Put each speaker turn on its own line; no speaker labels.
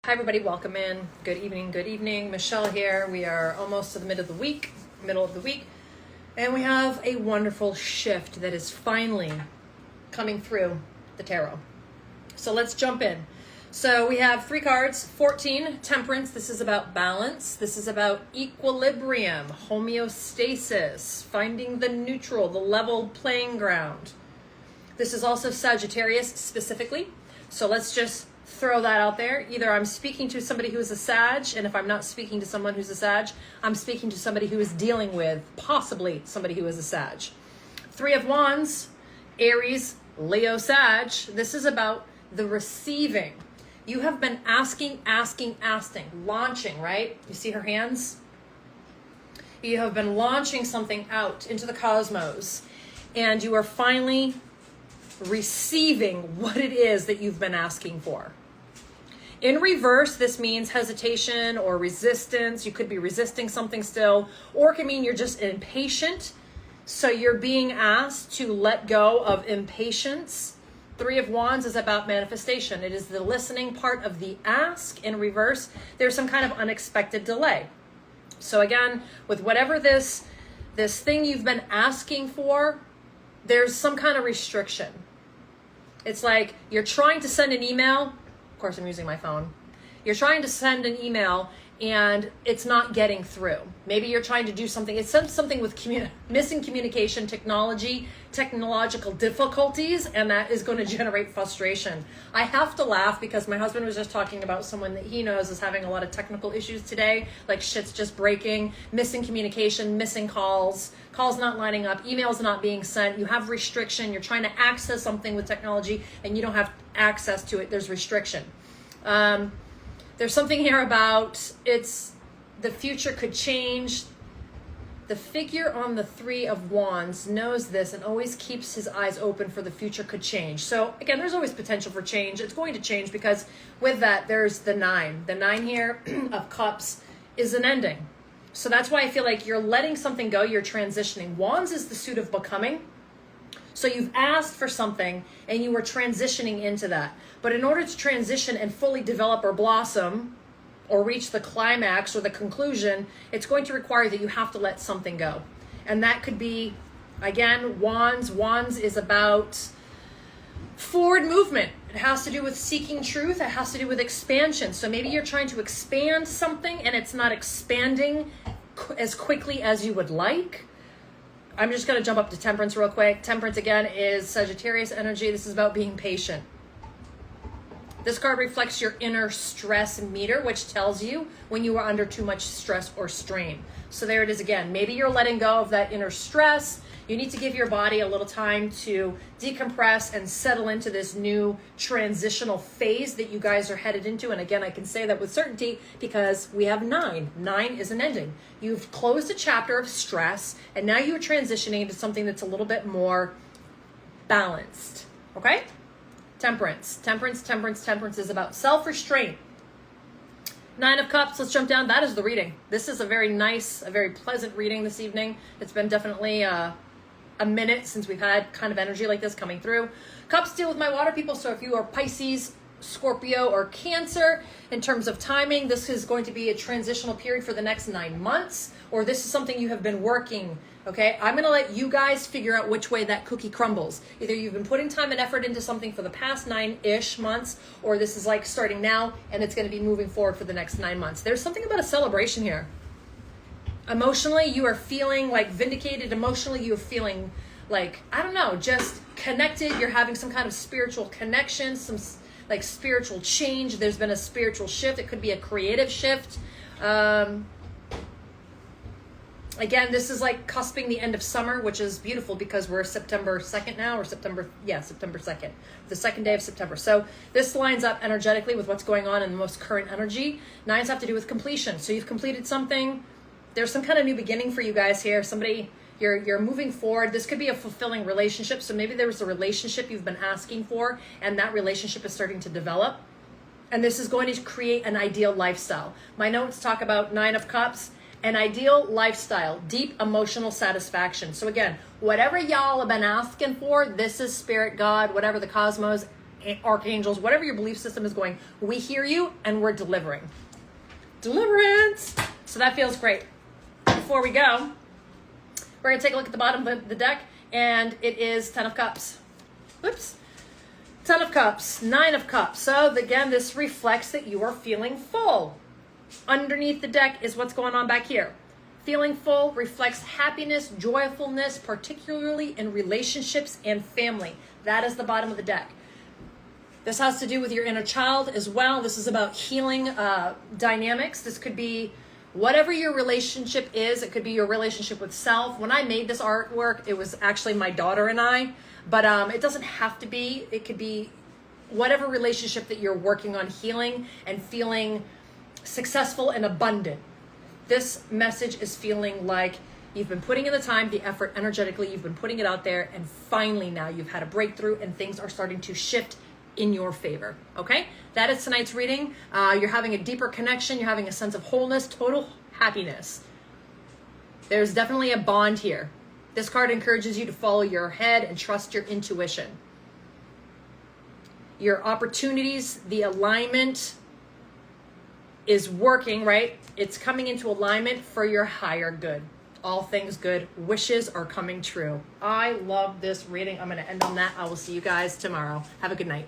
Hi everybody, welcome in. Good evening. Michelle here. We are almost to the middle of the week, and we have a wonderful shift that is finally coming through the tarot. So let's jump in. So we have 3 cards, 14, Temperance. This is about balance. This is about equilibrium, homeostasis, finding the neutral, the level playing ground. This is also Sagittarius specifically. So let's just throw that out there. Either I'm speaking to somebody who is a Sag, and if I'm not speaking to someone who's a Sag, I'm speaking to somebody who is dealing with possibly somebody who is a Sag. 3 of Wands, Aries, Leo, Sag. This is about the receiving. You have been asking, launching, right? You see her hands? You have been launching something out into the cosmos, and you are finally receiving what it is that you've been asking for. In reverse, this means hesitation or resistance. You could be resisting something still, or it can mean you're just impatient. So you're being asked to let go of impatience. 3 of Wands is about manifestation. It is the listening part of the ask. In reverse, there's some kind of unexpected delay. So again, with whatever this thing you've been asking for, there's some kind of restriction. It's like you're trying to send an email. Of course, I'm using my phone. You're trying to send an email and it's not getting through. Maybe you're trying to do something. It's something with missing communication, technological difficulties, and that is going to generate frustration. I have to laugh because my husband was just talking about someone that he knows is having a lot of technical issues today, like shit's just breaking, missing communication, missing calls not lining up, emails not being sent. You have restriction. You're trying to access something with technology and you don't have access to it. There's restriction. There's something here about the future could change. The figure on the 3 of Wands knows this and always keeps his eyes open for the future could change. So again, there's always potential for change. It's going to change because with that, there's the 9. The 9 here of Cups is an ending. So that's why I feel like you're letting something go. You're transitioning. Wands is the suit of becoming. So you've asked for something and you were transitioning into that. But in order to transition and fully develop or blossom or reach the climax or the conclusion, it's going to require that you have to let something go. And that could be, again, Wands. Wands is about forward movement. It has to do with seeking truth. It has to do with expansion. So maybe you're trying to expand something and it's not expanding as quickly as you would like. I'm just going to jump up to Temperance real quick. Temperance, again, is Sagittarius energy. This is about being patient. This card reflects your inner stress meter, which tells you when you are under too much stress or strain. So there it is again. Maybe you're letting go of that inner stress. You need to give your body a little time to decompress and settle into this new transitional phase that you guys are headed into. And again, I can say that with certainty because we have 9. 9 is an ending. You've closed a chapter of stress and now you're transitioning into something that's a little bit more balanced. Okay? Temperance is about self-restraint. 9 of Cups, let's jump down. That is the reading. This is a very nice, a very pleasant reading this evening. It's been definitely a minute since we've had kind of energy like this coming through. Cups deal with my water people, so if you are Pisces, Scorpio, or Cancer, in terms of timing, this is going to be a transitional period for the next 9 months, or this is something you have been working. Okay, I'm going to let you guys figure out which way that cookie crumbles. Either you've been putting time and effort into something for the past 9-ish months, or this is like starting now and it's going to be moving forward for the next 9 months. There's something about a celebration here. Emotionally, you are feeling like vindicated. Emotionally, you're feeling like, I don't know, just connected. You're having some kind of spiritual connection, some like spiritual change. There's been a spiritual shift. It could be a creative shift. Again, this is like cusping the end of summer, which is beautiful because we're September 2nd now, or September 2nd, the 2nd day of September. So this lines up energetically with what's going on in the most current energy. 9s have to do with completion. So you've completed something. There's some kind of new beginning for you guys here. Somebody, you're moving forward. This could be a fulfilling relationship. So maybe there was a relationship you've been asking for and that relationship is starting to develop. And this is going to create an ideal lifestyle. My notes talk about 9 of Cups. An ideal lifestyle, deep emotional satisfaction. So again, whatever y'all have been asking for, this is Spirit, God, whatever the cosmos archangels, whatever your belief system is going, we hear you and we're delivering. Deliverance. So that feels great. Before we go, we're going to take a look at the bottom of the deck, and it is 10 of Cups. Oops. 10 of Cups, 9 of Cups. So again, this reflects that you are feeling full. Underneath the deck is what's going on back here. Feeling full reflects happiness, joyfulness, particularly in relationships and family. That is the bottom of the deck. This has to do with your inner child as well. This is about healing dynamics. This could be whatever your relationship is. It could be your relationship with self. When I made this artwork, it was actually my daughter and I, but it doesn't have to be. It could be whatever relationship that you're working on healing and feeling successful and abundant. This message is feeling like you've been putting in the time, the effort, energetically, you've been putting it out there, and finally now you've had a breakthrough and things are starting to shift in your favor. Okay, that is tonight's reading. You're having a deeper connection. You're having a sense of wholeness, total happiness. There's definitely a bond here. This card encourages you to follow your head and trust your intuition. Your opportunities, the alignment is working, right? It's coming into alignment for your higher good. All things good. Wishes are coming true. I love this reading. I'm going to end on that. I will see you guys tomorrow. Have a good night.